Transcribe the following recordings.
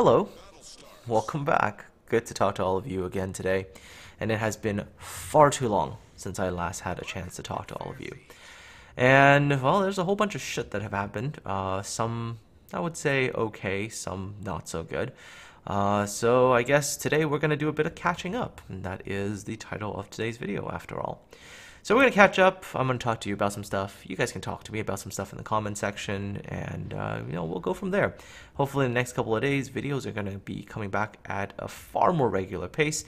Hello, welcome back. Good to talk to all of you again today. And it has been far too long since I last had a chance to talk to all of you. And, well, there's a whole bunch of shit that have happened. Some, I would say, okay, some not so good. So I guess today we're going to do a bit of catching up. And that is the title of today's video, after all. So we're going to catch up. I'm going to talk to you about some stuff. You guys can talk to me about some stuff in the comment section, and we'll go from there. Hopefully in the next couple of days, videos are going to be coming back at a far more regular pace.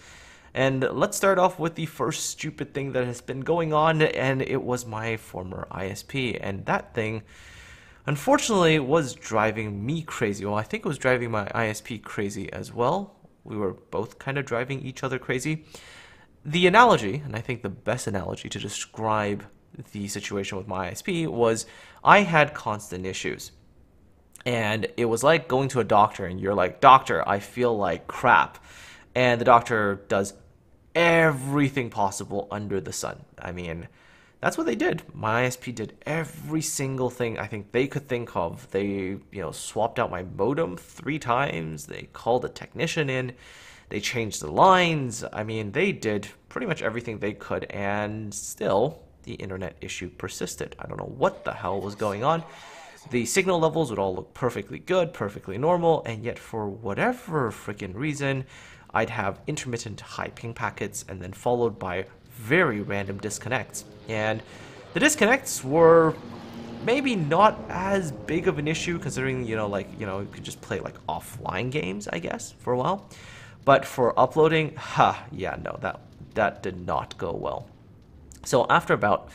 And let's start off with the first stupid thing that has been going on, and it was my former ISP. And that thing, unfortunately, was driving me crazy. Well, I think it was driving my ISP crazy as well. We were both kind of driving each other crazy. The analogy, and I think the best analogy to describe the situation with my ISP, was I had constant issues. And it was like going to a doctor and you're like, "Doctor, I feel like crap." And the doctor does everything possible under the sun. I mean, that's what they did. My ISP did every single thing I think they could think of. They, swapped out my modem 3 times. They called a technician in. They changed the lines. I mean, they did pretty much everything they could, and still the internet issue persisted. I don't know what the hell was going on. The signal levels would all look perfectly good, perfectly normal, and yet for whatever freaking reason, I'd have intermittent high ping packets and then followed by very random disconnects. And the disconnects were maybe not as big of an issue considering, you could just play like offline games, I guess, for a while. But for uploading, that did not go well. So after about,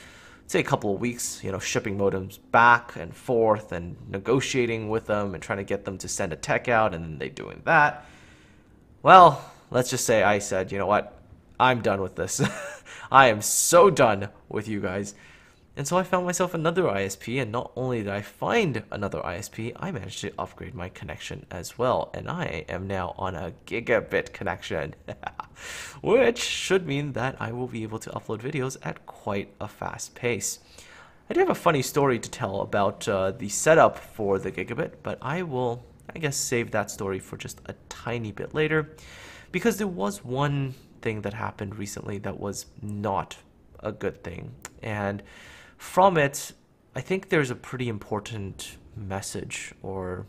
say, a couple of weeks, shipping modems back and forth and negotiating with them and trying to get them to send a tech out and then they doing that, well, let's just say I said, you know what, I'm done with this. I am so done with you guys. And so I found myself another ISP, and not only did I find another ISP, I managed to upgrade my connection as well, and I am now on a gigabit connection, which should mean that I will be able to upload videos at quite a fast pace. I do have a funny story to tell about the setup for the gigabit, but I will, I guess, save that story for just a tiny bit later, because there was one thing that happened recently that was not a good thing, and from it, I think there's a pretty important message, or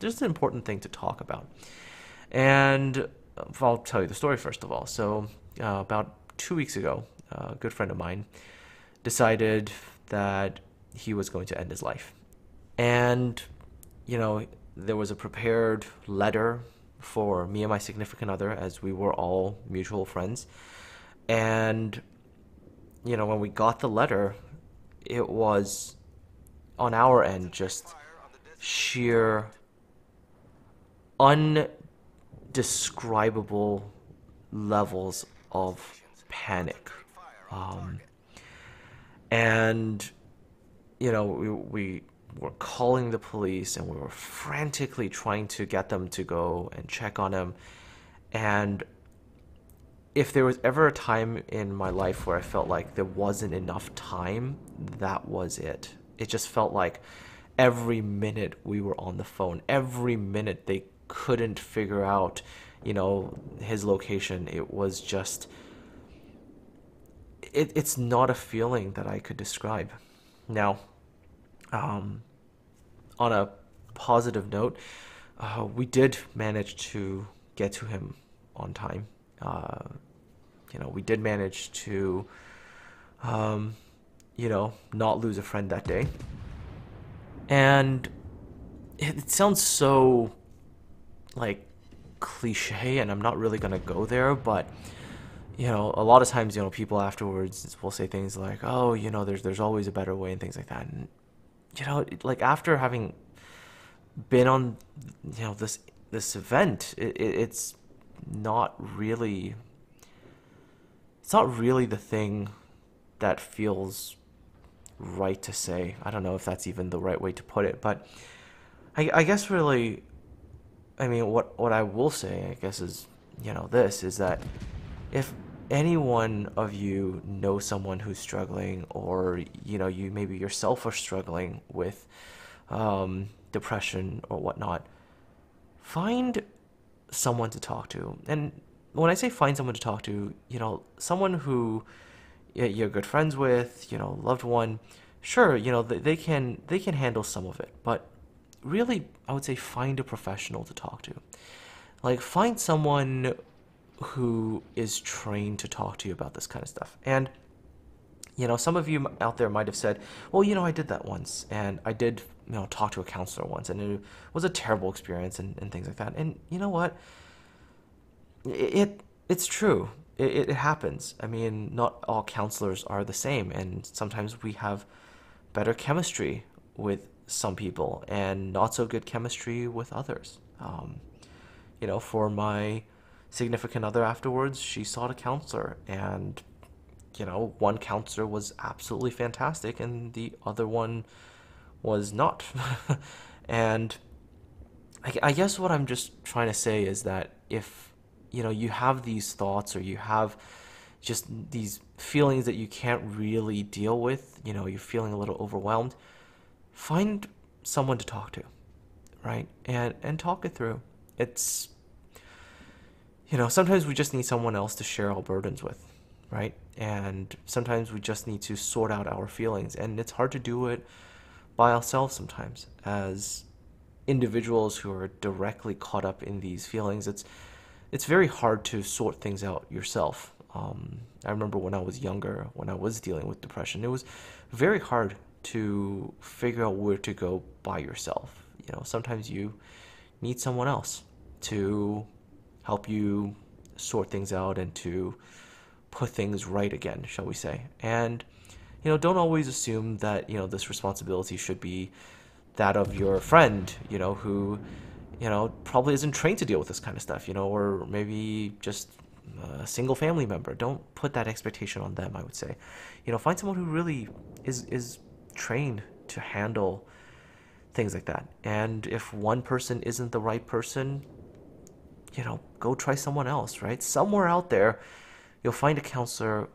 there's an important thing to talk about. And I'll tell you the story first of all. So about 2 weeks ago, a good friend of mine decided that he was going to end his life. And, there was a prepared letter for me and my significant other, as we were all mutual friends. And, when we got the letter, it was, on our end, just sheer, undescribable levels of panic. And, we were calling the police and we were frantically trying to get them to go and check on him. And if there was ever a time in my life where I felt like there wasn't enough time, that was it. It just felt like every minute we were on the phone, every minute they couldn't figure out, his location. It was just, it's not a feeling that I could describe. Now, on a positive note, we did manage to get to him on time. We did manage to, not lose a friend that day. And it sounds so, like, cliche, and I'm not really going to go there, but, a lot of times, people afterwards will say things like, "Oh, there's always a better way," and things like that. And, like, after having been on, this event, it's not really the thing that feels right to say. I don't know if that's even the right way to put it, but I guess really, I mean, what I will say, I guess, is, this is that if any one of you know someone who's struggling, or, you maybe yourself are struggling with depression or whatnot, find someone to talk to. And when I say find someone to talk to, someone who you're good friends with, loved one, sure, they can handle some of it, but really, I would say find a professional to talk to. Like, find someone who is trained to talk to you about this kind of stuff. And some of you out there might have said, well, I did that once, and I did, talk to a counselor once, and it was a terrible experience, and things like that. And you know what? It's true. It happens. I mean, not all counselors are the same, and sometimes we have better chemistry with some people and not so good chemistry with others. For my significant other afterwards, she sought a counselor, and one counselor was absolutely fantastic and the other one was not. And I guess what I'm just trying to say is that if you have these thoughts, or you have just these feelings that you can't really deal with, you're feeling a little overwhelmed, find someone to talk to, right? And talk it through. It's sometimes we just need someone else to share our burdens with, right? And sometimes we just need to sort out our feelings, and it's hard to do it by ourselves sometimes as individuals who are directly caught up in these feelings. It's very hard to sort things out yourself. I remember when I was younger, when I was dealing with depression, it was very hard to figure out where to go by yourself. Sometimes you need someone else to help you sort things out and to put things right again, shall we say. And don't always assume that this responsibility should be that of your friend, who probably isn't trained to deal with this kind of stuff, or maybe just a single family member. Don't put that expectation on them, I would say. Find someone who really is trained to handle things like that. And if one person isn't the right person, go try someone else, right? Somewhere out there, you'll find a counselor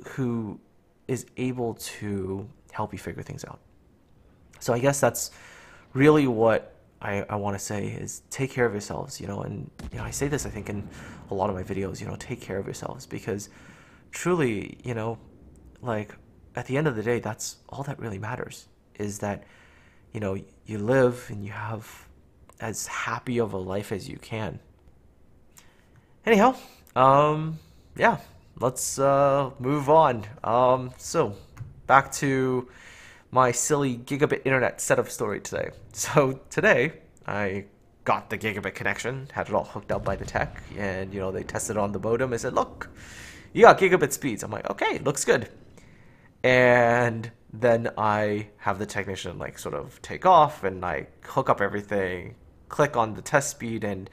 who is able to help you figure things out. So I guess that's really what I want to say is take care of yourselves, and I say this, I think, in a lot of my videos, take care of yourselves, because truly, like, at the end of the day, that's all that really matters, is that, you live and you have as happy of a life as you can. Anyhow, yeah, let's move on. So back to my silly gigabit internet setup story today. So today I got the gigabit connection, had it all hooked up by the tech, and they tested it on the modem and said, look, you got gigabit speeds. I'm like, okay, looks good. And then I have the technician like sort of take off, and I hook up everything, click on the test speed, and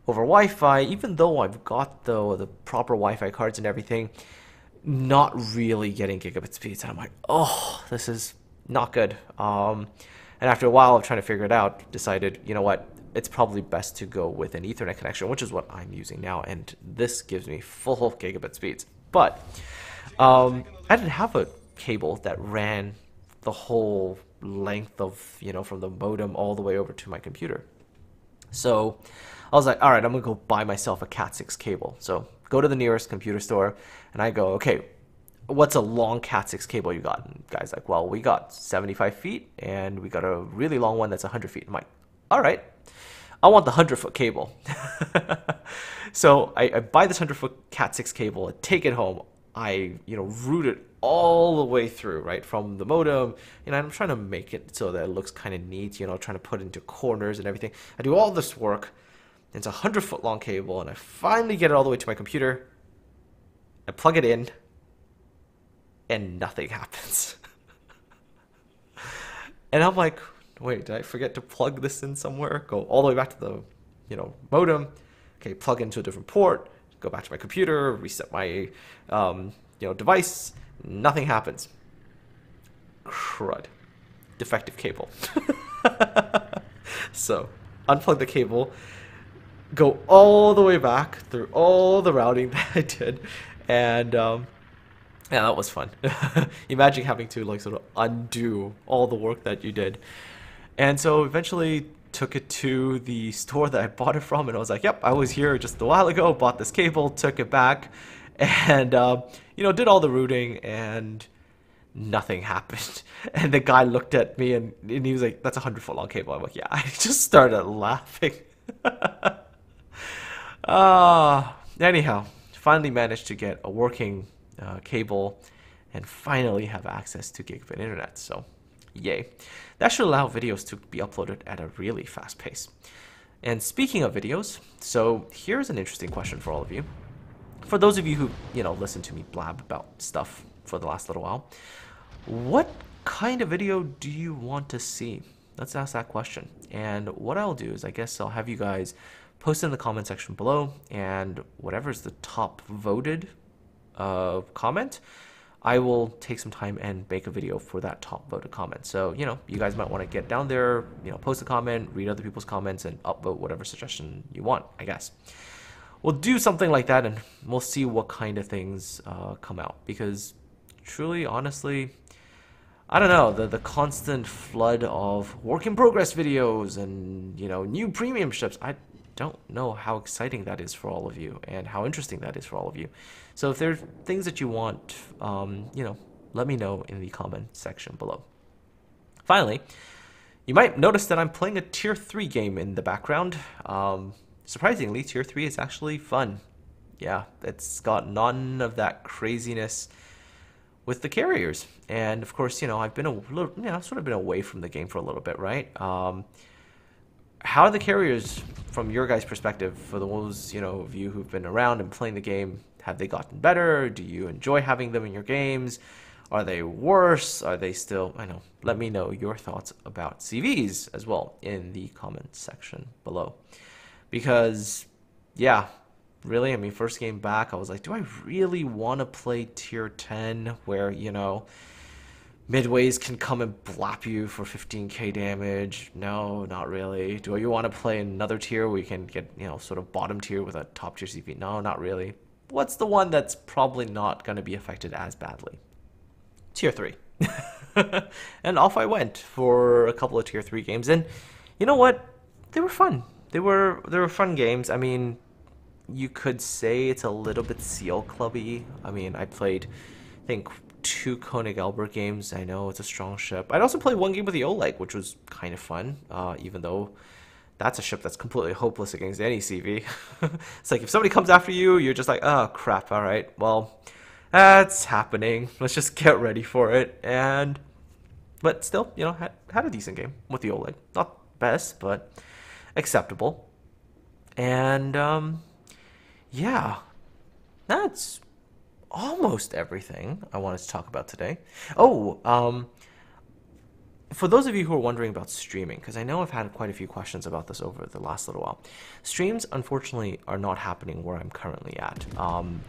over Wi-Fi, even though I've got the proper Wi-Fi cards and everything, not really getting gigabit speeds. And I'm like, oh, this is not good. And after a while of trying to figure it out, decided, you know what, it's probably best to go with an Ethernet connection, which is what I'm using now, and this gives me full gigabit speeds. But I didn't have a cable that ran the whole length of, from the modem all the way over to my computer. So I was like, all right, I'm gonna go buy myself a Cat6 cable. So go to the nearest computer store, and I go, okay, what's a long Cat6 cable you got? And the guy's like, well, we got 75 feet, and we got a really long one that's 100 feet. I'm like, all right, I want the 100-foot cable. So I buy this 100-foot Cat6 cable, I take it home, I route it all the way through, right, from the modem, and I'm trying to make it so that it looks kind of neat, trying to put it into corners and everything. I do all this work. It's a 100-foot long cable, and I finally get it all the way to my computer. I plug it in, and nothing happens. And I'm like, wait, did I forget to plug this in somewhere? Go all the way back to the, modem. Okay, plug into a different port. Go back to my computer, reset my, device. Nothing happens. Crud. Defective cable. So, unplug the cable. Go all the way back through all the routing that I did, and yeah, that was fun. Imagine having to like sort of undo all the work that you did. And so eventually, took it to the store that I bought it from, and I was like, yep, I was here just a while ago, bought this cable, took it back, and, you know, did all the routing, and nothing happened. And the guy looked at me, and he was like, that's a 100-foot long cable. I'm like, yeah. I just started laughing. Anyhow, finally managed to get a working cable and finally have access to gigabit internet. So, yay. That should allow videos to be uploaded at a really fast pace. And speaking of videos, so here's an interesting question for all of you. For those of you who, you know, listen to me blab about stuff for the last little while, what kind of video do you want to see? Let's ask that question. And what I'll do is I guess I'll have you guys post in the comment section below, and whatever's the top voted comment, I will take some time and make a video for that top voted comment. So, you know, you guys might want to get down there, you know, post a comment, read other people's comments, and upvote whatever suggestion you want, I guess. We'll do something like that, and we'll see what kind of things come out. Because truly, honestly, I don't know, the constant flood of work in progress videos and, you know, new premium ships, I don't know how exciting that is for all of you and how interesting that is for all of you. So if there's things that you want, you know, let me know in the comment section below. Finally, you might notice that I'm playing a tier 3 game in the background. Surprisingly, tier 3 is actually fun. Yeah, it's got none of that craziness with the carriers. And of course, you know, I've been a little, you know, I've sort of been away from the game for a little bit, right? How are the carriers, from your guys' perspective, for those, you know, of you who've been around and playing the game? Have they gotten better? Do you enjoy having them in your games? Are they worse? Are they still, I know, let me know your thoughts about CVs as well in the comment section below. Because, yeah, really, I mean, first game back, I was like, do I really want to play tier 10 where, you know, midways can come and blap you for 15k damage? No, not really. Do you want to play another tier where you can get, you know, sort of bottom tier with a top tier CV? No, not really. What's the one that's probably not going to be affected as badly? Tier 3. And off I went for a couple of tier 3 games, and you know what? They were fun. They were fun games. I mean, you could say it's a little bit Seal Clubby. I mean, I played, I think, 2 Koenig Albert games. I know it's a strong ship. I'd also played 1 game with the Oleg, which was kind of fun, even though that's a ship that's completely hopeless against any CV. It's like if somebody comes after you, you're just like, oh crap, all right, well, that's happening. Let's just get ready for it. But still, you know, had a decent game with the Oleg. Not best, but acceptable. And yeah, that's almost everything I wanted to talk about today. Oh, for those of you who are wondering about streaming, because I know I've had quite a few questions about this over the last little while, streams unfortunately are not happening where I'm currently at.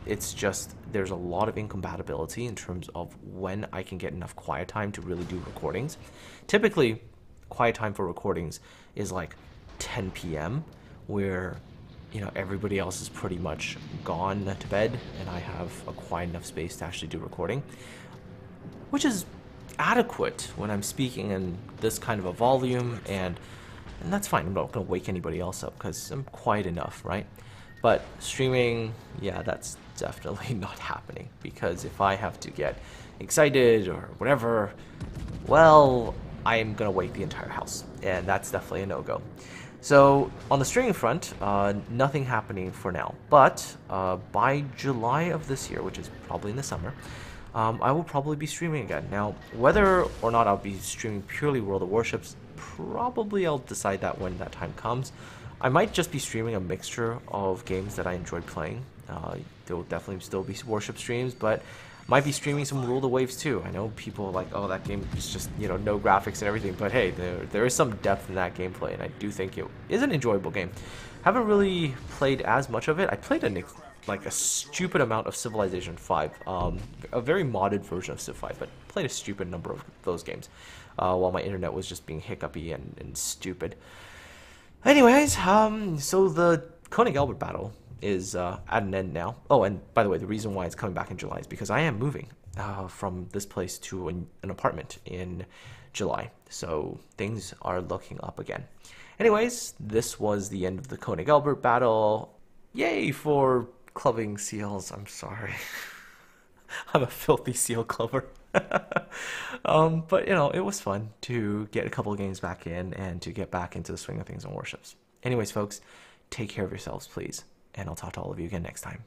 It's just there's a lot of incompatibility in terms of when I can get enough quiet time to really do recordings. Typically, quiet time for recordings is like 10 p.m. where, you know, everybody else is pretty much gone to bed and I have a quiet enough space to actually do recording, which is adequate when I'm speaking in this kind of a volume, and that's fine. I'm not going to wake anybody else up because I'm quiet enough, right? But streaming, yeah, that's definitely not happening, because if I have to get excited or whatever, well, I'm going to wake the entire house, and that's definitely a no-go. So on the streaming front, nothing happening for now, but by July of this year, which is probably in the summer, I will probably be streaming again. Now, whether or not I'll be streaming purely World of Warships, probably I'll decide that when that time comes. I might just be streaming a mixture of games that I enjoyed playing. There will definitely still be Warship streams, but might be streaming some Rule the Waves too. I know people are like, oh, that game is just, you know, no graphics and everything, but hey, there is some depth in that gameplay, and I do think it is an enjoyable game. Haven't really played as much of it. I played like a stupid amount of Civilization 5, a very modded version of Civ 5, but played a stupid number of those games while my internet was just being hiccupy and stupid. Anyways, so the Koenig Albert battle is at an end now. Oh, and by the way, the reason why it's coming back in July is because I am moving from this place to an apartment in July. So things are looking up again. Anyways, this was the end of the Koenig Albert battle. Yay for clubbing seals. I'm sorry. I'm a filthy seal clubber. But you know, it was fun to get a couple of games back in and to get back into the swing of things on warships. Anyways, folks, take care of yourselves, please, and I'll talk to all of you again next time.